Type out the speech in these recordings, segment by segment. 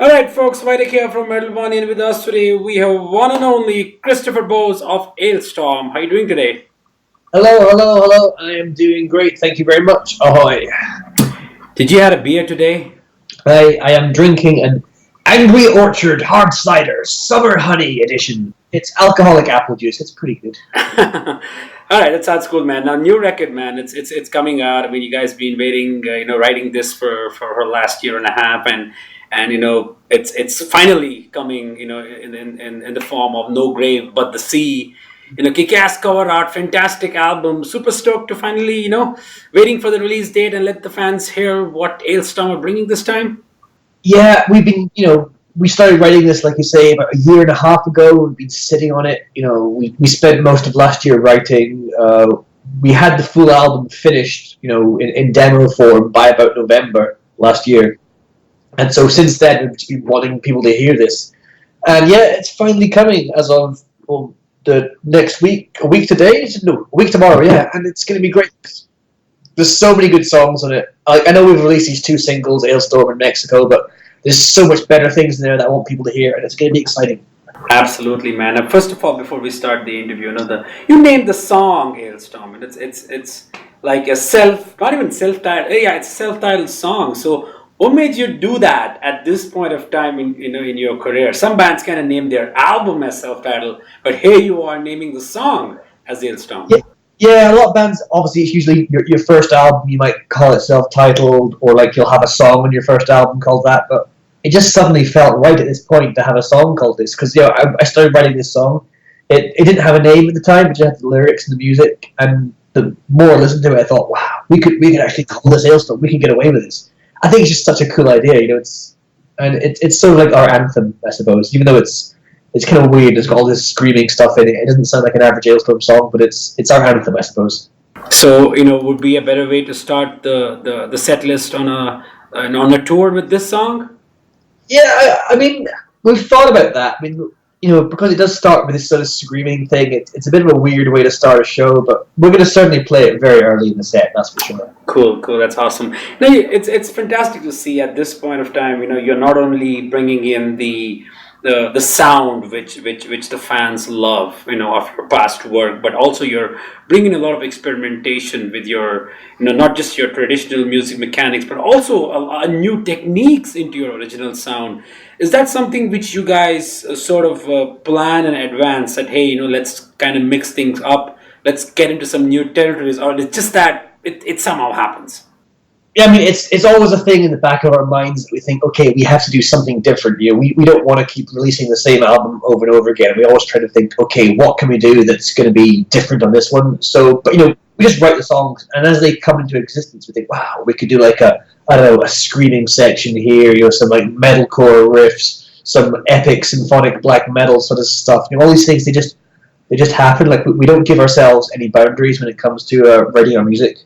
Alright folks, Vitek here from Wani, and with us today we have one and only Christopher Bose of ALESTORM. How are you doing today? Hello, hello, hello. I am doing great. Thank you very much. Ahoy. Did you have a beer today? I am drinking an Angry Orchard Hard Cider Summer Honey Edition. It's alcoholic apple juice. It's pretty good. Alright, that sounds cool, man. Now, new record, man. It's coming out. I mean, you guys been waiting, writing this for her last year and a half, and it's finally coming, in the form of No Grave But the Sea. Kick-ass cover art, fantastic album. Super stoked to finally, waiting for the release date and let the fans hear what ALESTORM are bringing this time. Yeah, we've been, we started writing this, like you say, about a year and a half ago. We've been sitting on it. We spent most of last year writing. We had the full album finished, in demo form by about November last year. And so since then, we've just been wanting people to hear this. And yeah, it's finally coming as of the next week, a week today? No, a week tomorrow, yeah. And it's going to be great. There's so many good songs on it. I know we've released these two singles, ALESTORM and Mexico, but there's so much better things in there that I want people to hear, and it's going to be exciting. Absolutely, man. And first of all, before we start the interview, you named the song ALESTORM, and it's like not even self-titled. Yeah, it's a self-titled song. So what made you do that at this point of time in your career? Some bands kind of name their album as self-titled, but here you are naming the song as ALESTORM. Yeah, a lot of bands, obviously, it's usually your first album, you might call it self-titled, or like you'll have a song on your first album called that, but it just suddenly felt right at this point to have a song called this, because I started writing this song. It didn't have a name at the time, it just had the lyrics and the music, and the more I listened to it, I thought, wow, we could actually call this ALESTORM, we can get away with this. I think it's just such a cool idea, it's sort of like our anthem, I suppose. Even though it's kind of weird, it's got all this screaming stuff in it. It doesn't sound like an average ALESTORM song, but it's our anthem, I suppose. So would be a better way to start the set list on a tour with this song? Yeah, I mean, we've thought about that. I mean, because it does start with this sort of screaming thing, it's a bit of a weird way to start a show, but we're going to certainly play it very early in the set, that's for sure. Cool, that's awesome. Now, it's fantastic to see at this point of time, you're not only bringing in the sound which the fans love, of your past work, but also you're bringing a lot of experimentation with your, not just your traditional music mechanics, but also a new techniques into your original sound. Is that something which you guys sort of plan in advance, that hey, let's kind of mix things up, let's get into some new territories, or it's just that it somehow happens? Yeah, I mean, it's always a thing in the back of our minds that we think, okay, we have to do something different. We don't want to keep releasing the same album over and over again. We always try to think, okay, what can we do that's going to be different on this one? So, but we just write the songs, and as they come into existence, we think, wow, we could do like a screaming section here, some like metalcore riffs, some epic symphonic black metal sort of stuff. All these things, they just happen. Like we don't give ourselves any boundaries when it comes to writing our music.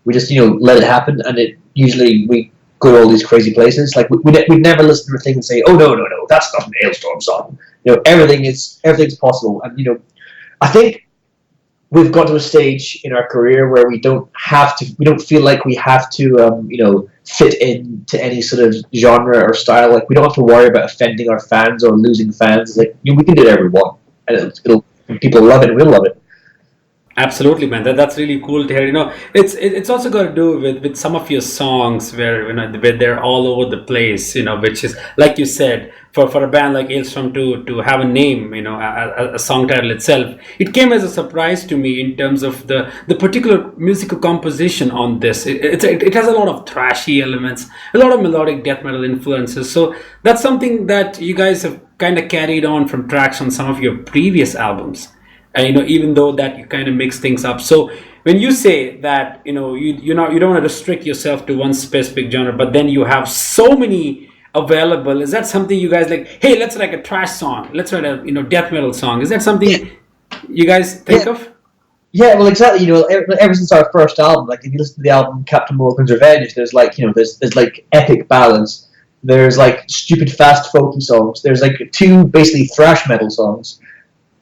We just let it happen, and we go to all these crazy places. Like we'd never listen to a thing and say, oh no, that's not an ALESTORM song. Everything's possible, and I think we've got to a stage in our career where we don't feel like we have to fit into any sort of genre or style. Like we don't have to worry about offending our fans or losing fans. Like we can do whatever we want, and it'll people love it, and we'll love it. Absolutely, man. That's really cool to hear. It's also got to do with some of your songs where where they're all over the place. Which is, like you said, for a band like ALESTORM to have a name, a song title itself, it came as a surprise to me in terms of the particular musical composition on this. It has a lot of thrashy elements, a lot of melodic death metal influences. So that's something that you guys have kind of carried on from tracks on some of your previous albums. And even though that you kind of mix things up. So when you say that you don't want to restrict yourself to one specific genre, but then you have so many available, is that something you guys like, hey, let's write a trash song, let's write a death metal song? Is that something you guys think of? Yeah, well, exactly. Ever since our first album, like if you listen to the album Captain Morgan's Revenge, there's like there's like epic ballads, there's like stupid fast folky songs, there's like two basically thrash metal songs.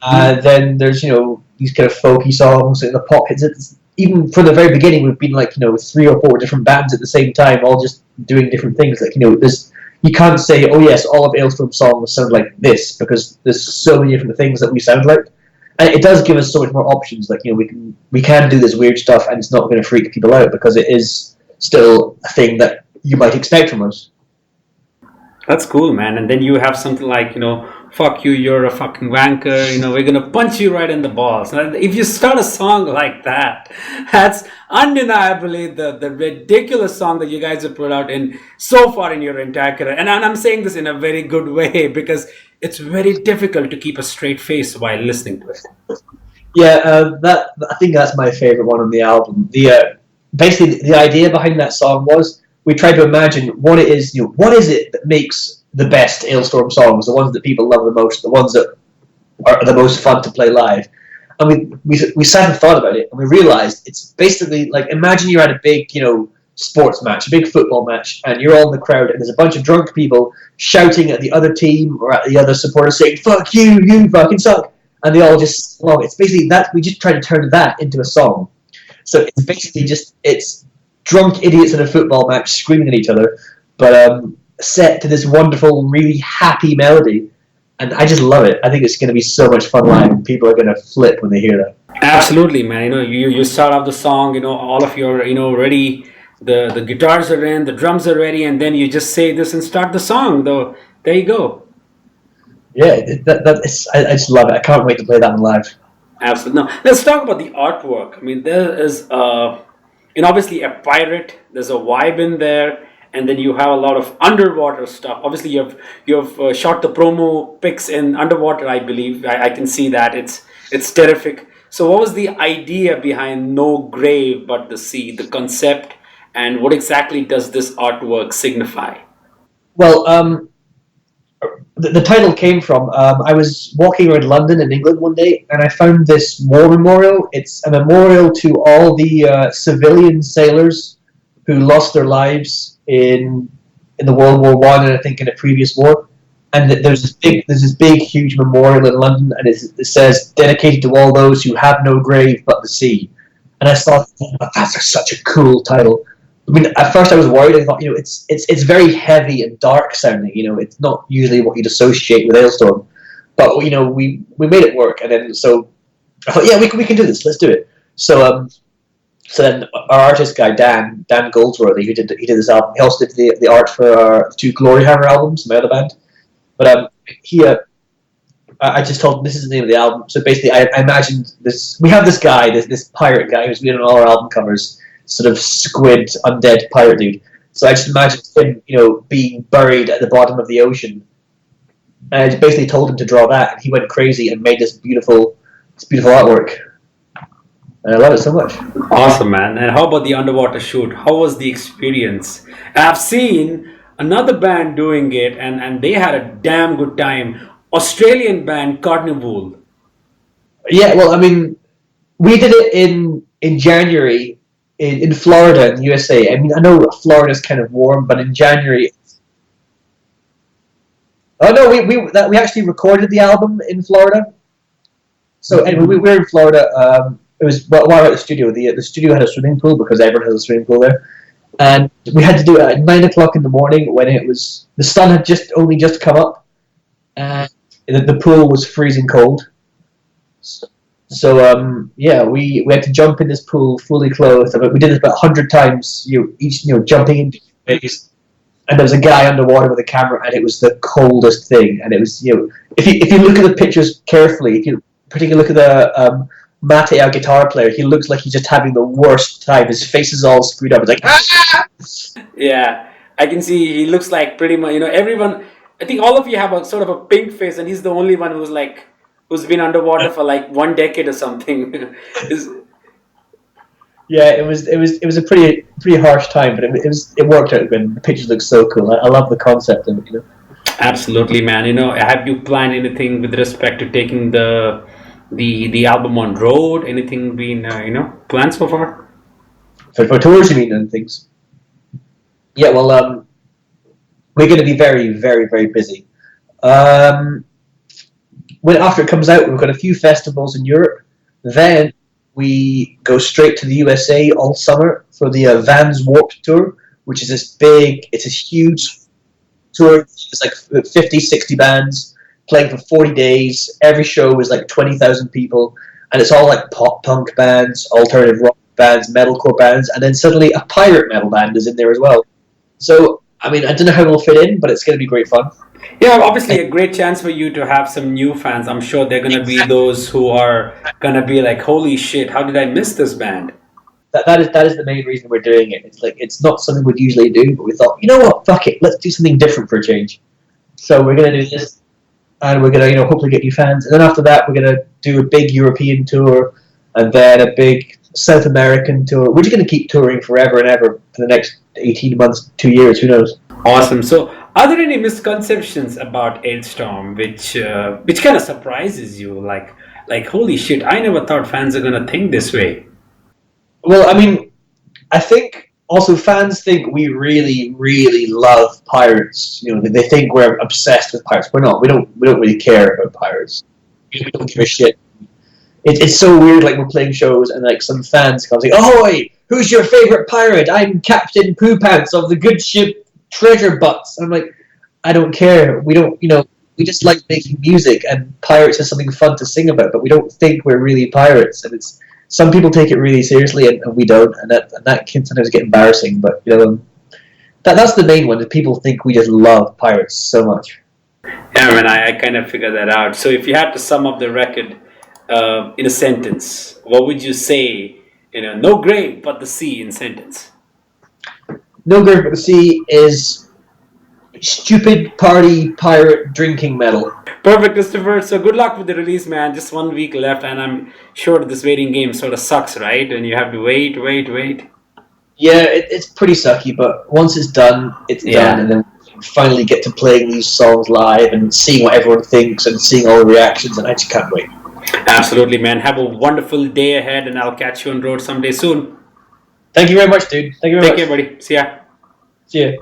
Then there's these kind of folky songs and the pop hits. Even from the very beginning, we've been like 3 or 4 different bands at the same time, all just doing different things. Like there's you can't say, oh yes, all of ALESTORM songs sound like this, because there's so many different things that we sound like. And it does give us so much more options. Like, we can do this weird stuff, and it's not going to freak people out because it is still a thing that you might expect from us. That's cool, man. And then you have something like, fuck you, you're a fucking wanker, we're gonna punch you right in the balls. And if you start a song like that, that's undeniably the ridiculous song that you guys have put out in so far in your entire career. And I'm saying this in a very good way because it's very difficult to keep a straight face while listening to it. Yeah, I think that's my favorite one on the album. Basically the idea behind that song was we tried to imagine what it is. What is it that makes the best ALESTORM songs, the ones that people love the most, the ones that are the most fun to play live. And we sat and thought about it, and we realized it's basically like, imagine you're at a big sports match, a big football match, and you're all in the crowd, and there's a bunch of drunk people shouting at the other team or at the other supporters saying, "Fuck you, you fucking suck," and they all just along. It's basically that. We just try to turn that into a song. So it's basically it's drunk idiots in a football match screaming at each other, but set to this wonderful, really happy melody. And I just love it. I think it's going to be so much fun live. People are going to flip when they hear that. Absolutely, man. You start off the song, all of your, ready, the guitars are in, the drums are ready, and then you just say this and start the song. Though, there you go. Yeah, I just love it. I can't wait to play that one live. Absolutely. Now, let's talk about the artwork. I mean, there is, obviously a pirate. There's a vibe in there. And then you have a lot of underwater stuff. Obviously, you have shot the promo pics in underwater. I believe I can see that it's terrific. So, what was the idea behind No Grave But the Sea? The concept, and what exactly does this artwork signify? Well, the title came from I was walking around London in England one day, and I found this war memorial. It's a memorial to all the civilian sailors who lost their lives in the World War I, and I think in a previous war. And there's this big, huge memorial in London, and it says, "Dedicated to all those who have no grave but the sea." And I thought, that's such a cool title. I mean, at first I was worried. I thought, it's very heavy and dark sounding. It's not usually what you'd associate with ALESTORM. But we made it work, and then so I thought, yeah, we can do this. Let's do it. So then our artist guy Dan Goldsworthy, who did this album, he also did the art for our two Gloryhammer albums, my other band. But I just told him this is the name of the album. So basically, I imagined this. We have this guy, this pirate guy who's been on all our album covers, sort of squid undead pirate dude. So I just imagined him, being buried at the bottom of the ocean. And I just basically told him to draw that, and he went crazy and made this beautiful artwork. And I love it so much. Awesome, man. And how about the underwater shoot? How was the experience? I've seen another band doing it, and they had a damn good time. Australian band Carnival. Yeah, well, I mean, we did it in January in Florida, in the USA. I mean, I know Florida's kind of warm, but in January. Oh no, we actually recorded the album in Florida. So anyway, we were in Florida. It was while we were at the studio. The studio had a swimming pool because everyone has a swimming pool there, and we had to do it at 9 o'clock in the morning when the sun had only just come up, and the pool was freezing cold. So yeah, we had to jump in this pool fully clothed. We did this about 100 times. Each jumping into space, and there was a guy underwater with a camera, and it was the coldest thing. And it was if you look at the pictures carefully, if you particularly look at the Mate, our guitar player, he looks like he's just having the worst time. His face is all screwed up. It's like, ah! Yeah, I can see he looks like pretty much, everyone, I think all of you have a sort of a pink face, and he's the only one who's been underwater for like 1 decade or something. Yeah, it was a pretty harsh time, but it worked out when the pictures look so cool. I love the concept of it, Absolutely, man. Have you planned anything with respect to taking the album on road? Anything been planned so far? For tours, you mean, and things? Yeah, well, we're going to be very, very, very busy. After it comes out, we've got a few festivals in Europe. Then we go straight to the USA all summer for the Vans Warped Tour, which is this huge tour. It's like 50, 60 bands playing for 40 days. Every show was like 20,000 people, and it's all like pop punk bands, alternative rock bands, metalcore bands, and then suddenly a pirate metal band is in there as well. So, I mean, I don't know how it'll fit in, but it's going to be great fun. Yeah, obviously a great chance for you to have some new fans. I'm sure they're gonna be those who are gonna be like, "Holy shit, how did I miss this band?" That is the main reason we're doing it. It's like it's not something we'd usually do, but we thought, you know what, fuck it, let's do something different for a change. So we're gonna do this, and we're gonna hopefully get new fans, and then after that we're gonna do a big European tour, and then a big South American tour. We're just gonna keep touring forever and ever for the next 18 months, 2 years, who knows? Awesome. So, are there any misconceptions about ALESTORM which kind of surprises you? Like, holy shit, I never thought fans are gonna think this way. Well, I mean, I think also fans think we really, really love pirates. They think we're obsessed with pirates. We're not. We don't really care about pirates. We don't give a shit. It's so weird. Like we're playing shows and like some fans come say, "Ahoy! Who's your favorite pirate? I'm Captain Poo Pants of the good ship Treasure Butts." I'm like, I don't care. We don't. We just like making music, and pirates is something fun to sing about. But we don't think we're really pirates, and it's. Some people take it really seriously, and we don't, and that can sometimes get embarrassing. But that's the main one. That people think we just love pirates so much. Yeah, man, I kind of figured that out. So, if you had to sum up the record in a sentence, what would you say? No grave but the sea in sentence. No Grave But the Sea is stupid party pirate drinking metal. Perfect, Christopher. So good luck with the release, man. Just 1 week left, and I'm sure this waiting game sort of sucks, right? And you have to wait. Yeah, it's pretty sucky, but once it's done, it's done, and then we finally get to playing these songs live and seeing what everyone thinks and seeing all the reactions, and I just can't wait. Absolutely, man. Have a wonderful day ahead, and I'll catch you on road someday soon. Thank you very much, dude. Thank you very Take much. care, buddy. See ya. See ya.